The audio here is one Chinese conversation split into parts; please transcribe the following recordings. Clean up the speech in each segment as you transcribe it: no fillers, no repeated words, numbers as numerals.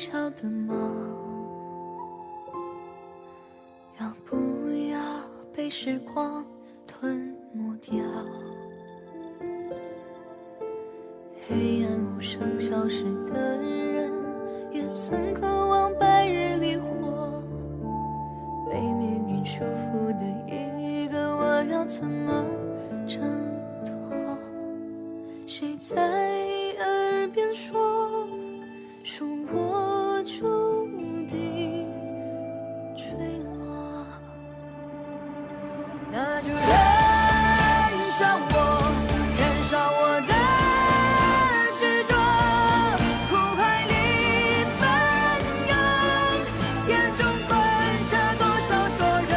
小的吗？要不要被时光吞没掉？黑暗无声消失的人，也曾渴望白日里活。被命运束缚的一个我，要怎么挣脱？谁在耳边说，说我注定坠落？那就燃烧我，燃烧我的执着，苦海里翻涌，眼中滚下多少灼热，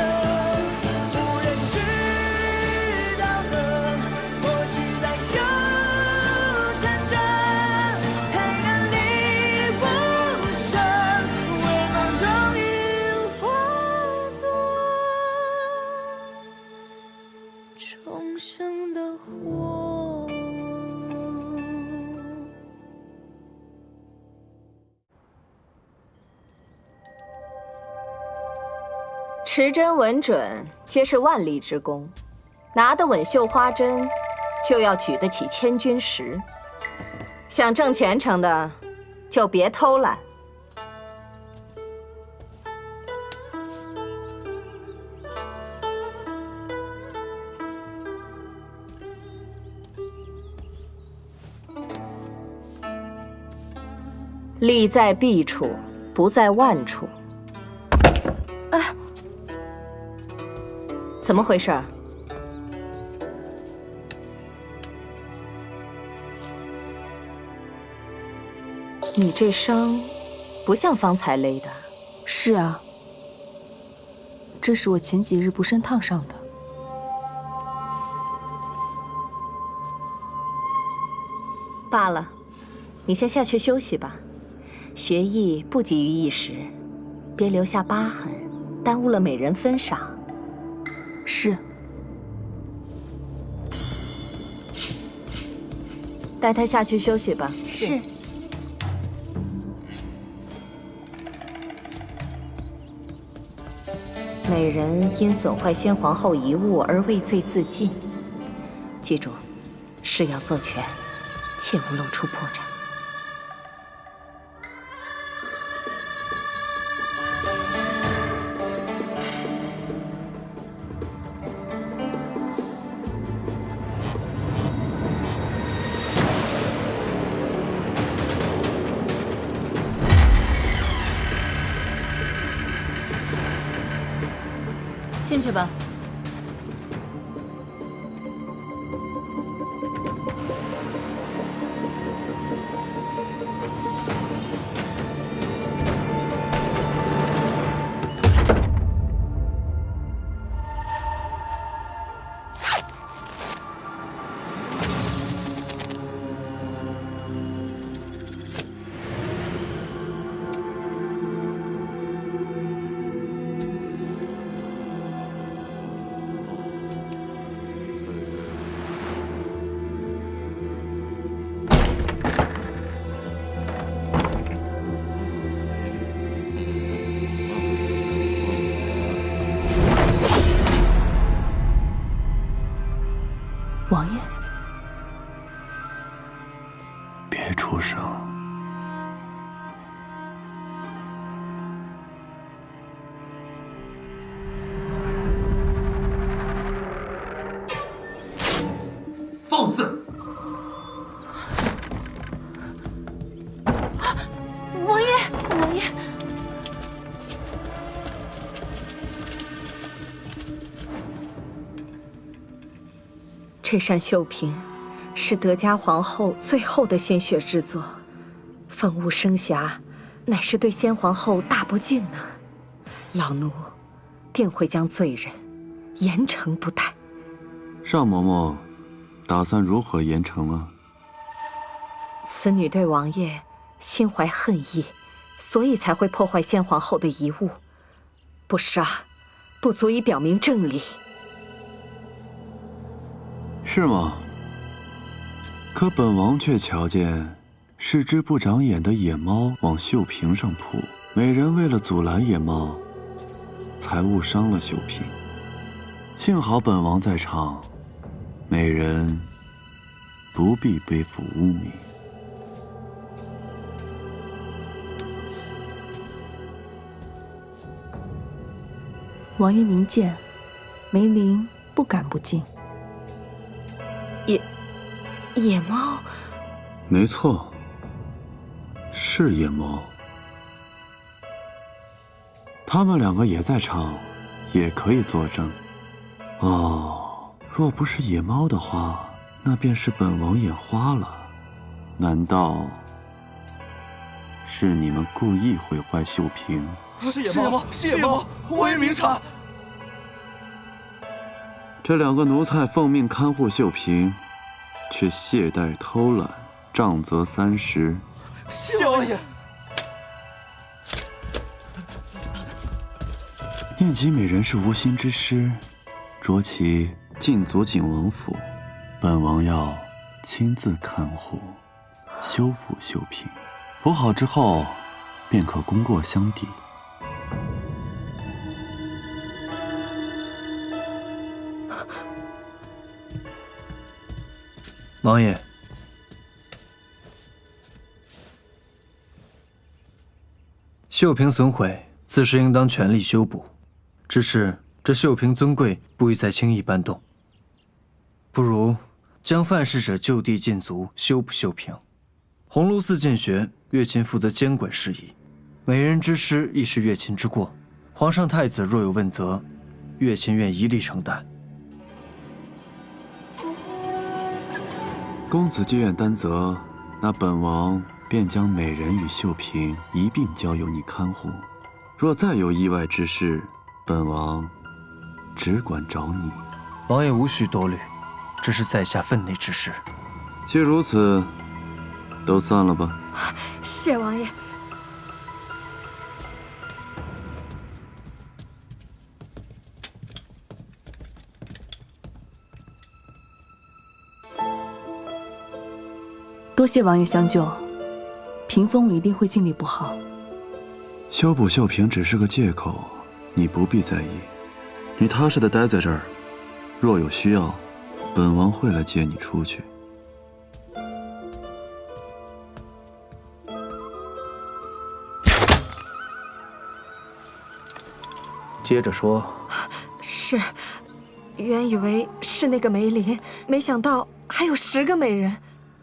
无人知道的，或许在纠缠着，黑暗里无声，微光终于化作重生的火。持针稳准，皆是万力之功。拿得稳绣花针，就要举得起千钧石。想挣前程的，就别偷懒。利在弊处，不在万处。哎，怎么回事？你这伤，不像方才勒的。是啊，这是我前几日不慎烫上的。罢了，你先下去休息吧。学艺不急于一时，别留下疤痕，耽误了美人分赏。是。带他下去休息吧。是。美人因损坏先皇后遗物而畏罪自尽，记住，事要做全，切勿露出破绽。进去吧。王爷，别出声。放肆！王爷，王爷。这扇绣屏是德嘉皇后最后的心血之作，风物生瑕，乃是对先皇后大不敬呢。老奴定会将罪人严惩不贷。尚嬷嬷打算如何严惩啊？此女对王爷心怀恨意，所以才会破坏先皇后的遗物。不杀，不足以表明正理。是吗？可本王却瞧见是只不长眼的野猫往秀萍上扑，美人为了阻拦野猫，才误伤了秀萍。幸好本王在场，美人不必背负污名。王爷明鉴，梅林不敢不敬。野猫，没错，是野猫。他们两个也在场，也可以作证。哦，若不是野猫的话，那便是本王眼花了。难道是你们故意毁坏秀萍？是野猫，是野猫，王爷明察。这两个奴才奉命看护秀萍，却懈怠偷懒，杖责30。谢王爷。念及美人是无心之失，着其进左景王府，本王要亲自看护，修补秀萍。补好之后，便可功过相抵。王爷，秀萍损毁，自是应当全力修补。只是这秀萍尊贵，不宜再轻易搬动。不如将犯事者就地禁足，修补秀萍。鸿胪寺禁学，乐琴负责监管事宜。美人之失亦是乐琴之过，皇上太子若有问责，乐琴愿一力承担。公子既愿担责，那本王便将美人与秀萍一并交由你看护。若再有意外之事，本王只管找你。王爷无需多虑，这是在下分内之事。既如此，都散了吧。谢王爷。多谢王爷相救，屏风我一定会尽力补好。修补秀萍只是个借口，你不必在意。你踏实的待在这儿，若有需要，本王会来接你出去。接着说。是，原以为是那个梅林，没想到还有10个美人。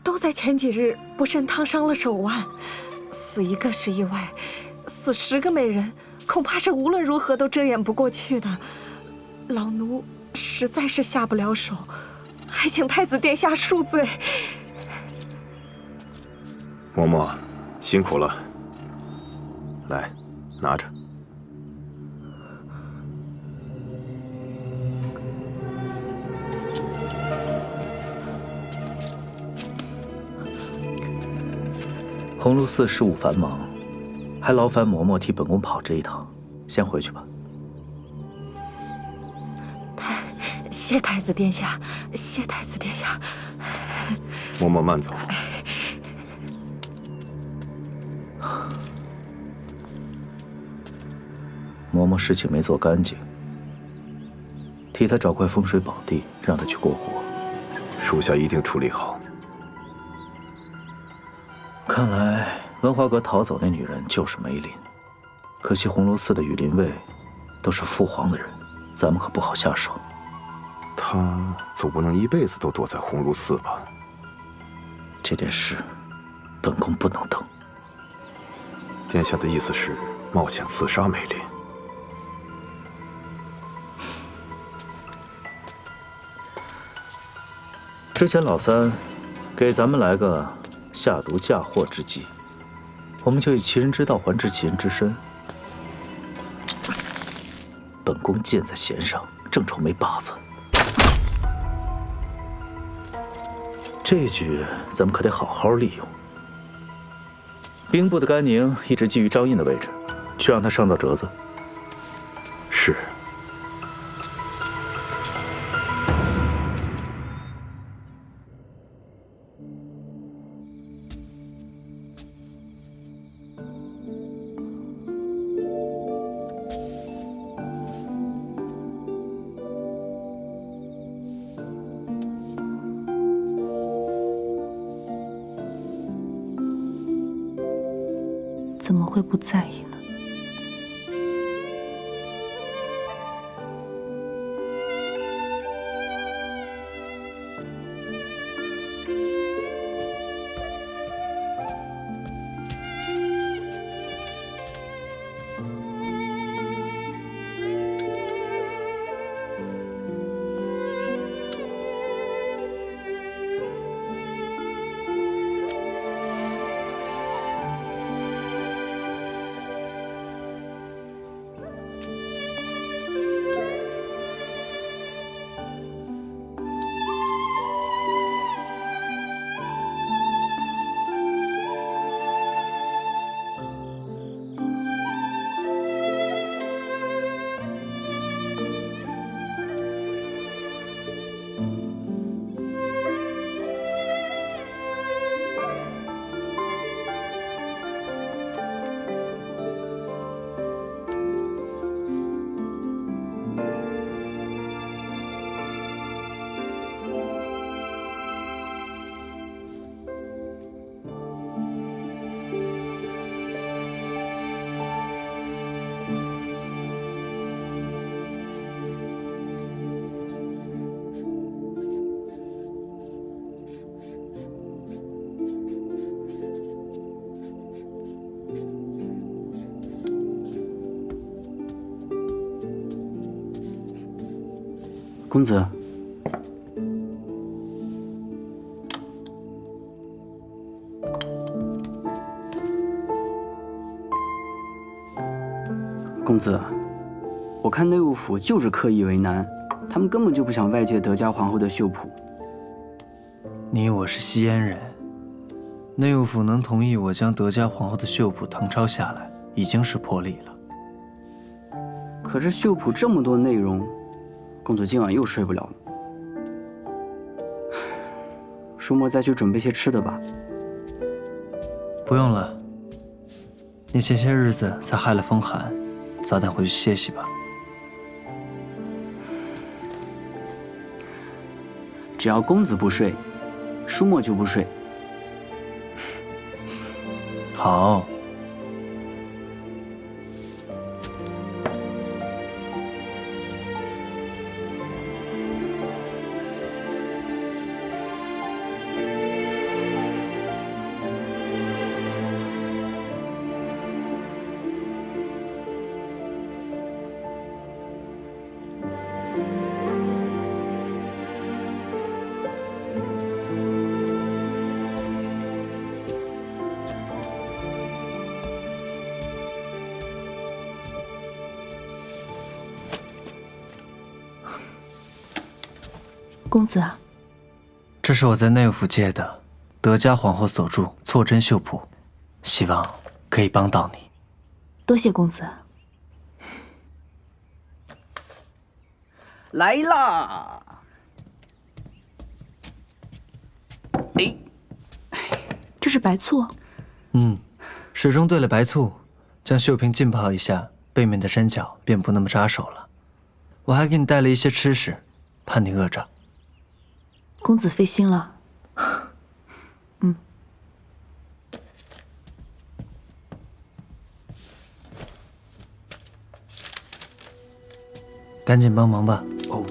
都在前几日不慎烫伤了手腕，死一个是意外，死10个美人，恐怕是无论如何都遮掩不过去的。老奴实在是下不了手，还请太子殿下恕罪。嬷嬷，辛苦了。来，拿着。鸿胪寺事务繁忙，还劳烦嬷嬷替本宫跑这一趟，先回去吧。谢太子殿下，谢太子殿下。嬷嬷慢走。嬷嬷事情没做干净，替她找块风水宝地，让她去过活。属下一定处理好。看来文华阁逃走那女人就是梅林，可惜鸿胪寺的羽林卫都是父皇的人，咱们可不好下手。她总不能一辈子都躲在鸿胪寺吧？这件事，本宫不能等。殿下的意思是冒险刺杀梅林？之前老三给咱们来个下毒嫁祸之计，我们就以其人之道还治其人之身。本宫箭在弦上，正愁没靶子。这一局咱们可得好好利用。兵部的甘宁一直觊觎张印的位置，去让他上到折子。是。怎么会不在意呢？公子，公子，我看内务府就是刻意为难，他们根本就不想外界德家皇后的绣谱。你我是西燕人，内务府能同意我将德家皇后的绣谱誊抄下来，已经是破例了。可是绣谱这么多内容，公子今晚又睡不了了。舒沫再去准备些吃的吧。不用了，你前些日子才害了风寒，早点回去歇息吧。只要公子不睡，舒沫就不睡。好。公子啊，这是我在内务府借的德家皇后所著错针绣谱，希望可以帮到你。多谢公子。来啦！哎，这是白醋。水中兑了白醋，将绣瓶浸泡一下，背面的针脚便不那么扎手了。我还给你带了一些吃食，怕你饿着。公子费心了。赶紧帮忙吧。哦。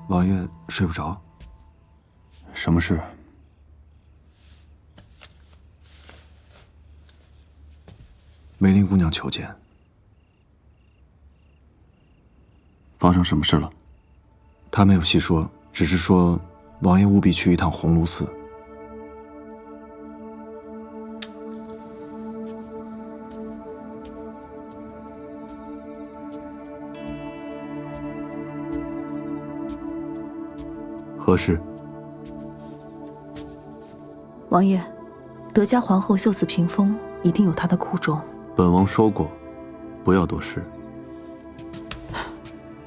王爷睡不着，什么事？梅林姑娘求见。发生什么事了？她没有细说，只是说王爷务必去一趟鸿胪寺。何事？王爷，德家皇后秀此屏风，一定有她的苦衷。本王说过，不要多事。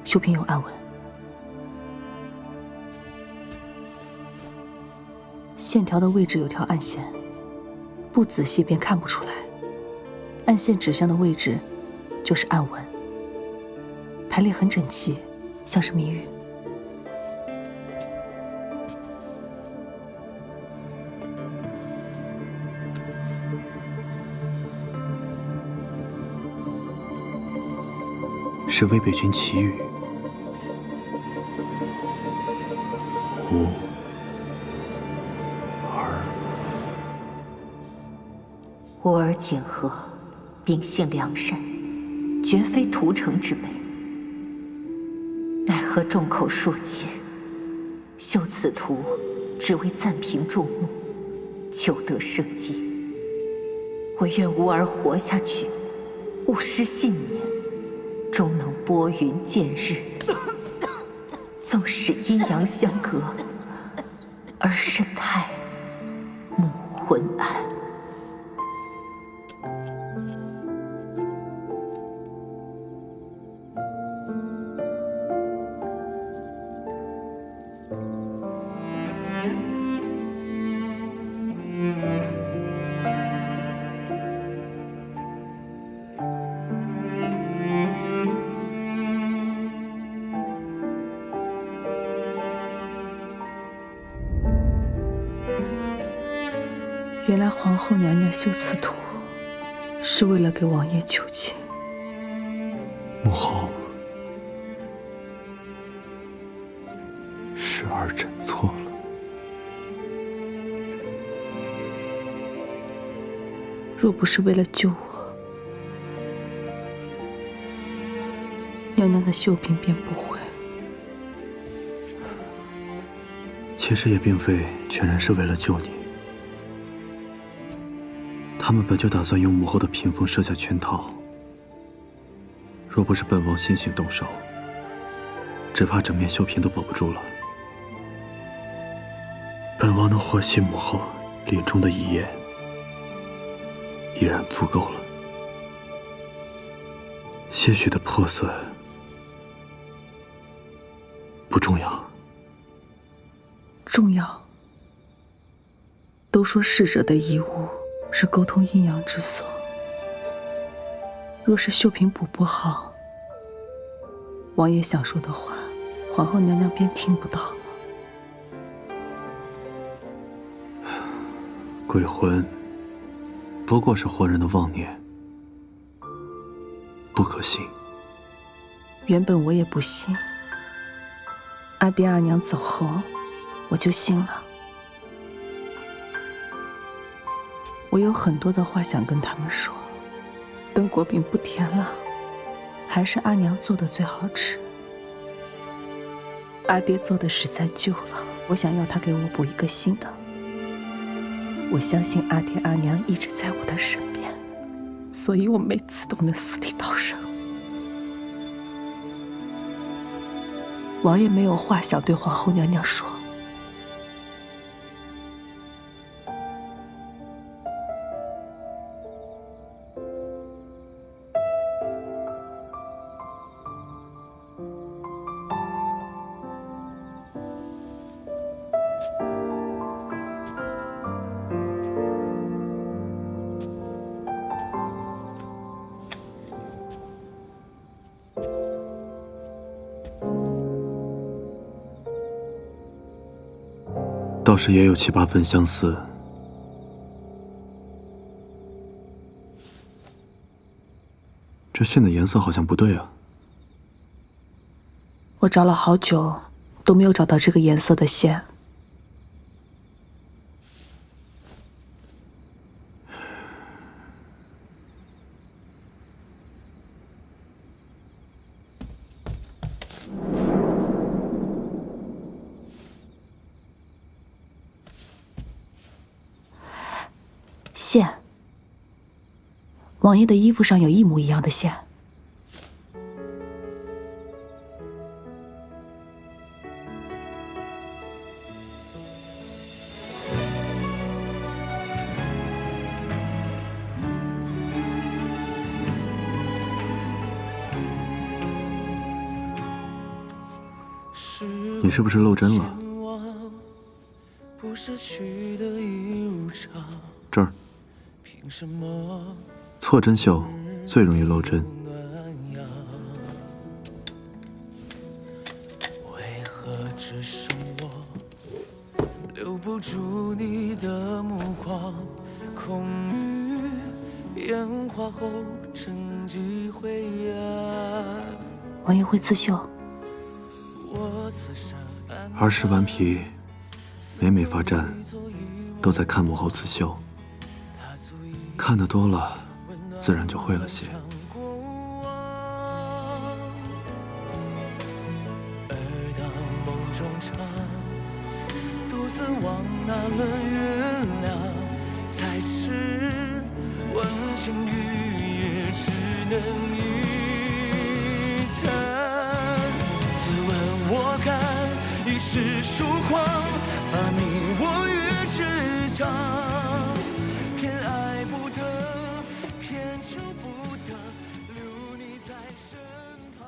秀嫔有暗纹，线条的位置有条暗线，不仔细便看不出来。暗线指向的位置就是暗纹，排列很整齐，像是谜语。是魏北军祈雨。无儿，吾儿简和，秉性良善，绝非屠城之辈。奈何众口铄金，修此图，只为暂平众目，求得生机。我愿吾儿活下去，勿失信念，终能拨云见日。纵使阴阳相隔，儿身泰，母魂安。原来皇后娘娘修此图，是为了给王爷求情。母后，是儿真错了。若不是为了救我，娘娘的秀嫔便不会。其实也并非全然是为了救你。他们本就打算用母后的屏风设下圈套，若不是本王先行动手，只怕整面秀嫔都保不住了。本王能获悉母后临终的遗言，已然足够了。些许的破损不重要。重要。都说逝者的遗物是沟通阴阳之所，若是秀嫔补不好，王爷想说的话，皇后娘娘便听不到了。鬼魂不过是活人的妄念，不可信。原本我也不信，阿爹阿娘走后，我就信了。我有很多的话想跟他们说。灯果饼不甜了，还是阿娘做的最好吃。阿爹做的实在旧了，我想要他给我补一个新的。我相信阿爹阿娘一直在我的身边，所以我每次都能死里逃生。王爷没有话想对皇后娘娘说。倒是也有7、8分相似。这线的颜色好像不对啊。我找了好久，都没有找到这个颜色的线。线，王爷的衣服上有一模一样的线。你是不是漏针了？这儿，错针绣最容易漏针。为何只剩我留不住你的目光？空余烟花后沉积灰暗。王爷会刺绣。儿时顽皮，每发站都在看幕后刺绣，看得多了，自然就会了些。而当梦中唱，独自往那轮原谅，才是温馨雨也只能一叹。自问我敢一世疏狂，把你我越执掌，偏爱不得，偏求不得，留你在身旁。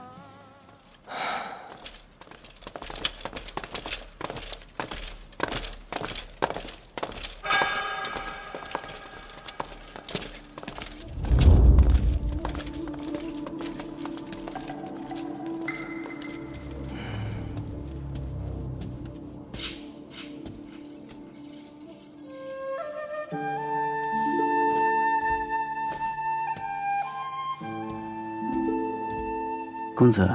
公子，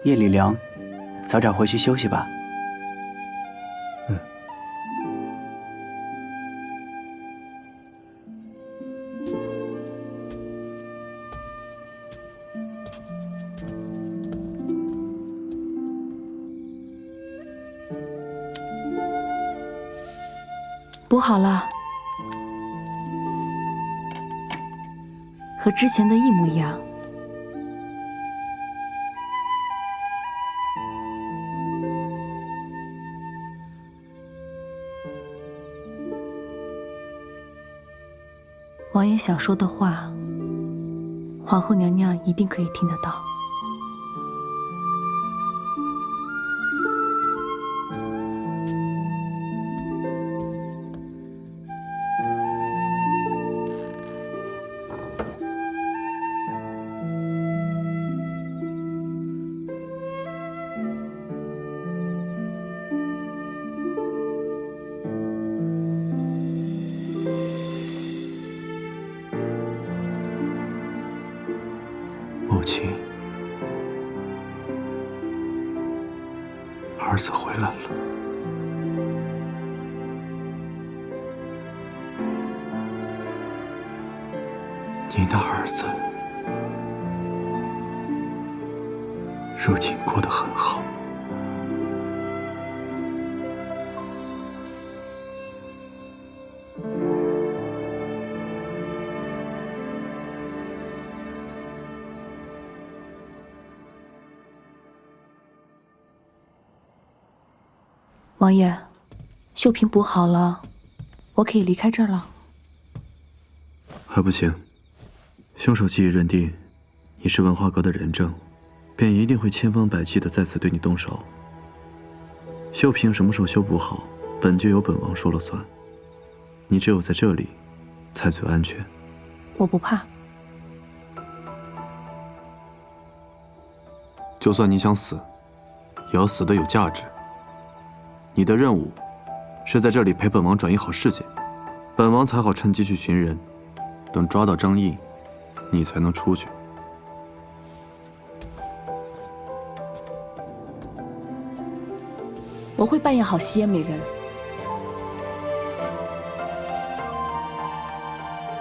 夜里凉，早点回去休息吧。补好了，和之前的一模一样。王爷想说的话，皇后娘娘一定可以听得到。母亲，儿子回来了。您的儿子如今过得很好。王爷，秀萍补好了，我可以离开这儿了。还不行，凶手既已认定你是文化阁的人证，便一定会千方百计的再次对你动手。秀萍什么时候修补好，本就由本王说了算。你只有在这里，才最安全。我不怕。就算你想死，也要死得有价值。你的任务是在这里陪本王转移好事情，本王才好趁机去寻人。等抓到张毅，你才能出去。我会扮演好吸烟美人。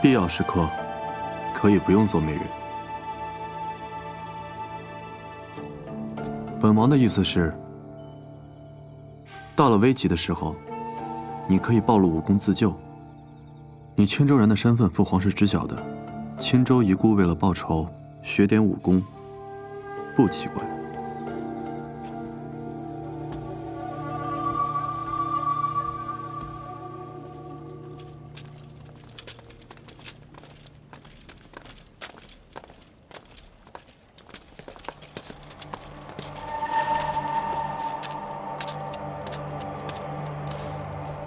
必要时刻，可以不用做美人。本王的意思是，到了危急的时候，你可以暴露武功自救。你青州人的身份，父皇是知晓的。青州遗孤为了报仇，学点武功，不奇怪。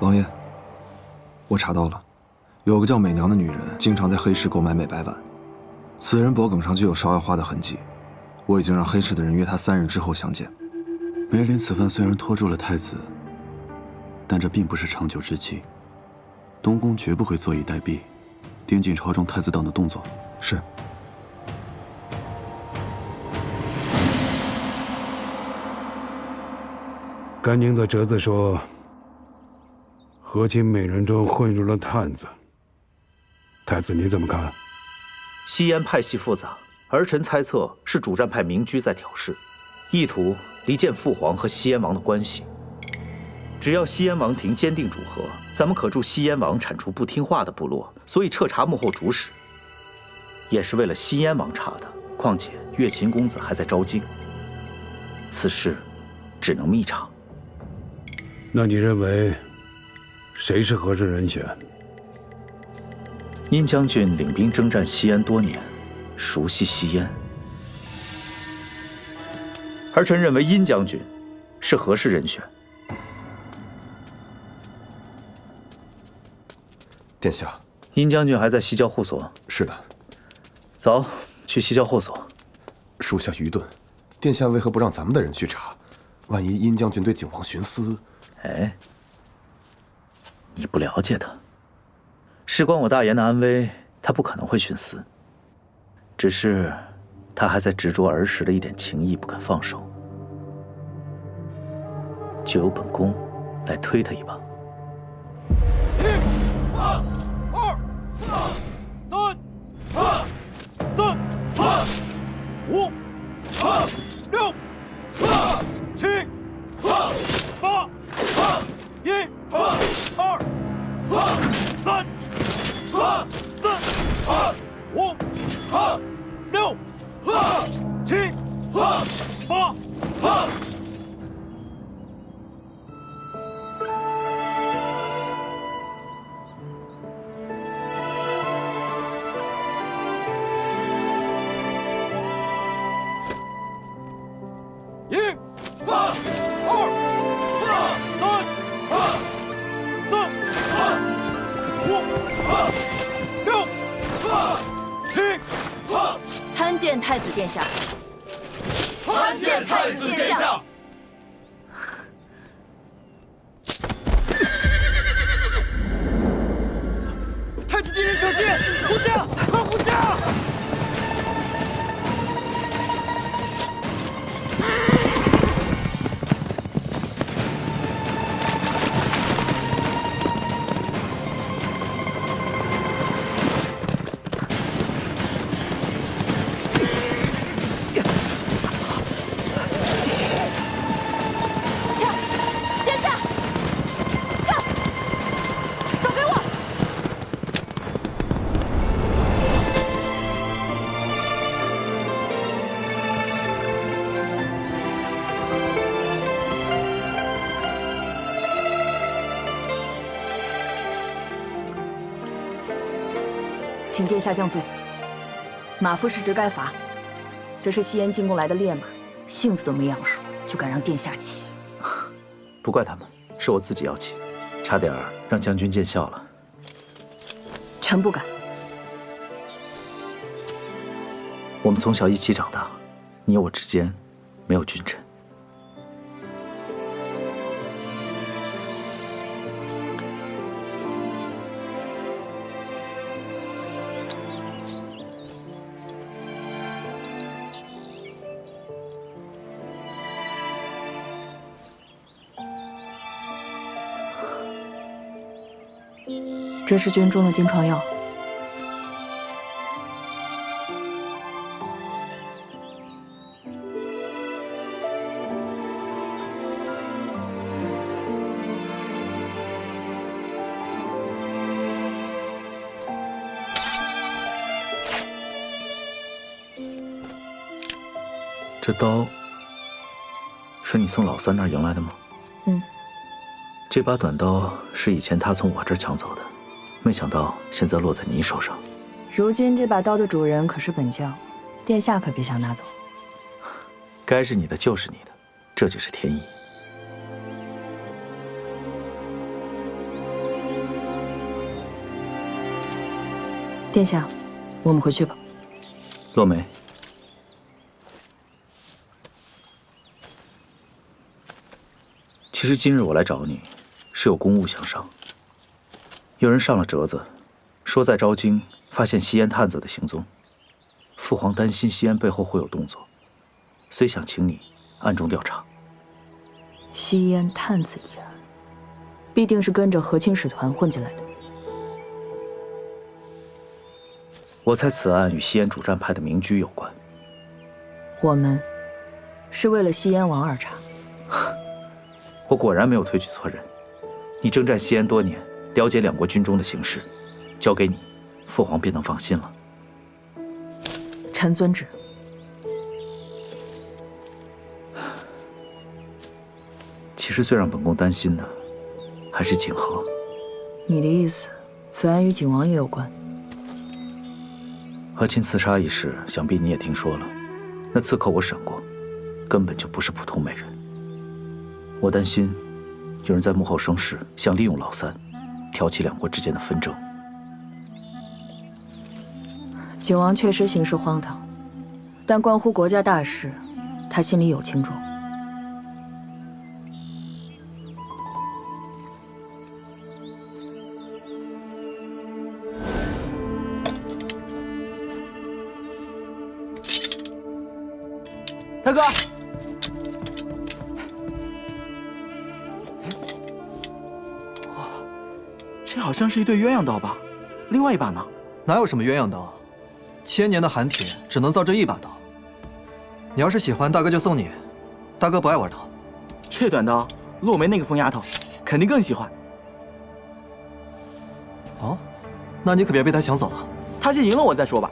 王爷，我查到了，有个叫美娘的女人，经常在黑市购买美白碗。此人脖颈上就有芍药花的痕迹，我已经让黑市的人约她3日之后相见。梅林此番虽然拖住了太子，但这并不是长久之计。东宫绝不会坐以待毙，盯紧朝中太子党的动作。是。甘宁的折子说，和亲美人中混入了探子。太子你怎么看？西燕派系复杂，儿臣猜测是主战派明居在挑事，意图离间父皇和西燕王的关系。只要西燕王庭坚定主和，咱们可助西燕王铲除不听话的部落。所以彻查幕后主使，也是为了西燕王查的。况且月琴公子还在昭京，此事只能密查。那你认为谁是合适人选？殷将军领兵征战西安多年，熟悉西燕。儿臣认为殷将军是合适人选。殿下，殷将军还在西郊护所。是的。走，去西郊护所。属下愚钝，殿下为何不让咱们的人去查？万一殷将军对景王徇私……哎，你不了解他。事关我大言的安危，他不可能会徇私。只是，他还在执着儿时的一点情谊，不肯放手。就由本宫来推他一把。1、2、3、4、5、6、7、8、1、2、3、4、5、6、7、8。参见太子殿下。参见太子殿下。太子敌人小心！护驾，快护驾！请殿下降罪。马夫是职该罚，这是西燕进贡来的烈马，性子都没养熟，就敢让殿下骑。不怪他们，是我自己要骑，差点让将军见笑了。臣不敢。我们从小一起长大，你我之间没有君臣。这是军中的金创药。这刀是你从老三那儿迎来的吗？嗯。这把短刀是以前他从我这儿抢走的，没想到现在落在你手上。如今这把刀的主人可是本将，殿下可别想拿走。该是你的就是你的，这就是天意。殿下，我们回去吧。落梅。其实今日我来找你，是有公务相商。有人上了折子，说在昭京发现西燕探子的行踪。父皇担心西燕背后会有动作，虽想请你暗中调查。西燕探子一案，必定是跟着和亲使团混进来的。我猜此案与西燕主战派的明居有关。我们是为了西燕王而查。我果然没有推举错人。你征战西燕多年，了解两国军中的形势，交给你，父皇便能放心了。臣遵旨。其实最让本宫担心的，还是景和。你的意思，此案与景王也有关？和亲刺杀一事，想必你也听说了。那刺客我审过，根本就不是普通美人。我担心有人在幕后生事，想利用老三，挑起两国之间的纷争。景王确实行事荒唐，但关乎国家大事，他心里有轻重。大哥，这好像是一对鸳鸯刀吧？另外一把呢？哪有什么鸳鸯刀？千年的寒铁只能造这一把刀。你要是喜欢，大哥就送你。大哥不爱玩刀。这短刀，落梅那个疯丫头肯定更喜欢。哦，那你可别被他抢走了。他先赢了我再说吧。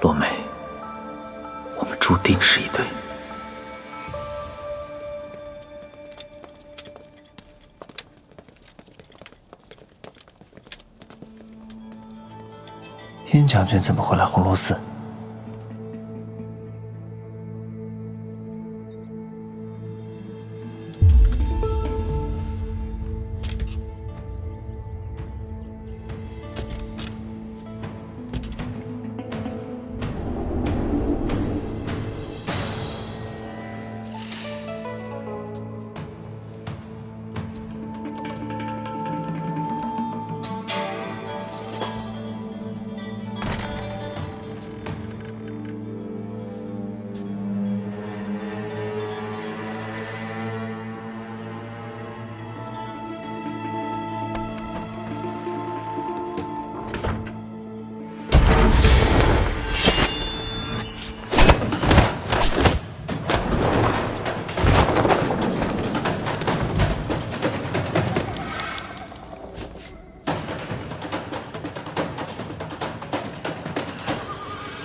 落梅，我们注定是一对。殷将军怎么会来红螺寺？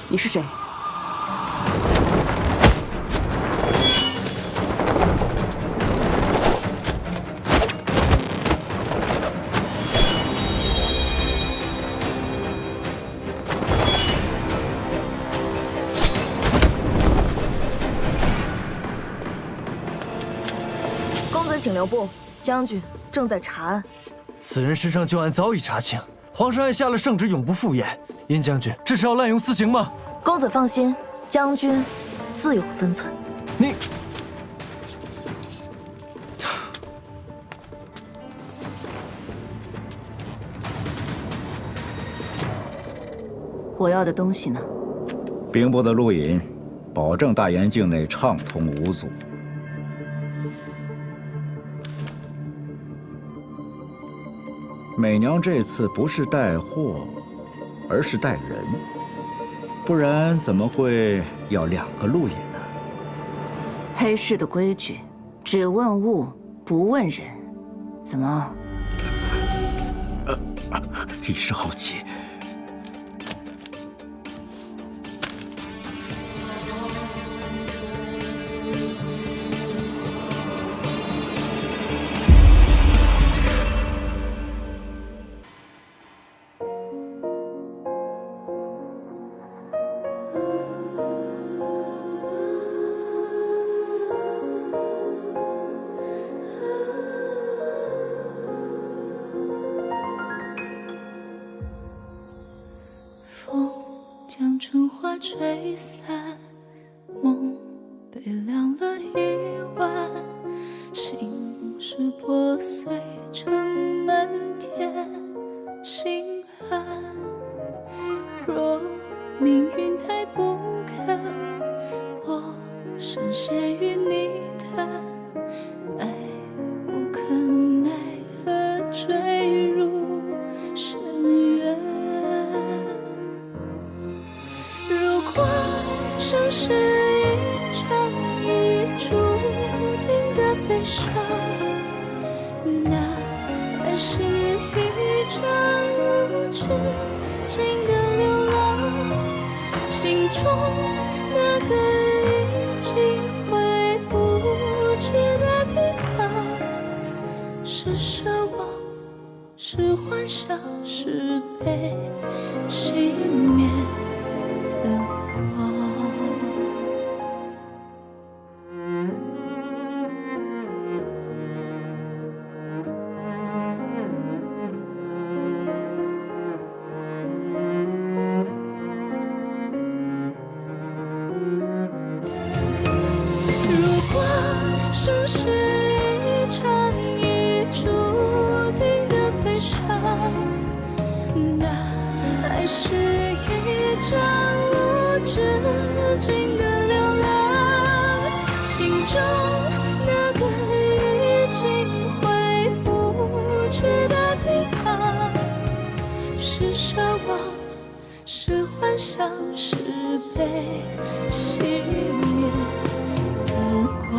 你是谁？公子请留步，将军正在查案。此人身上旧案早已查清，皇上按下了圣旨，永不复言。殷将军，这是要滥用私刑吗？公子放心，将军自有分寸。你。 我要的东西呢？兵部的录引，保证大研境内畅通无阻。美娘这次不是带货，而是带人，不然怎么会要2个录引呢？黑市的规矩，只问物不问人，怎么？一时好奇。 将春花吹散，梦被凉了一晚，心事破碎成漫天星汉。若命运太不堪，我深陷于泥潭，爱不可奈何坠入深渊。 生是一场已注定的悲伤，那爱是一场无止境的流浪。心中那个已经回不去的地方，是奢望，是幻想，是被熄灭的光。 生是一场已注定的悲伤，那爱是一场无止境的流浪。心中那个已经回不去的地方，是奢望，是幻想，是被熄灭的光。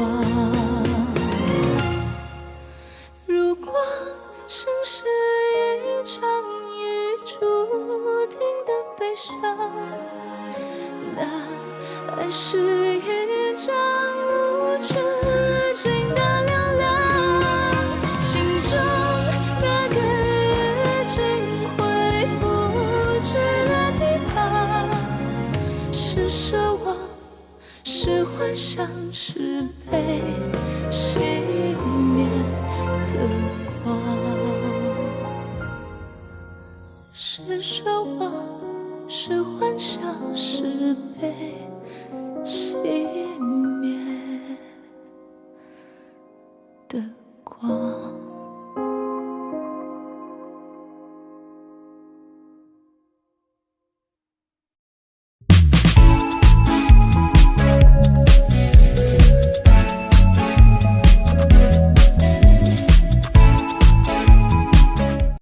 生是一场已注定的悲伤，那爱是一场无止境的流浪。心中那个已经回不去的地方，是奢望，是幻想，是被熄灭的光。 是奢望，是幻想，是被熄灭的光。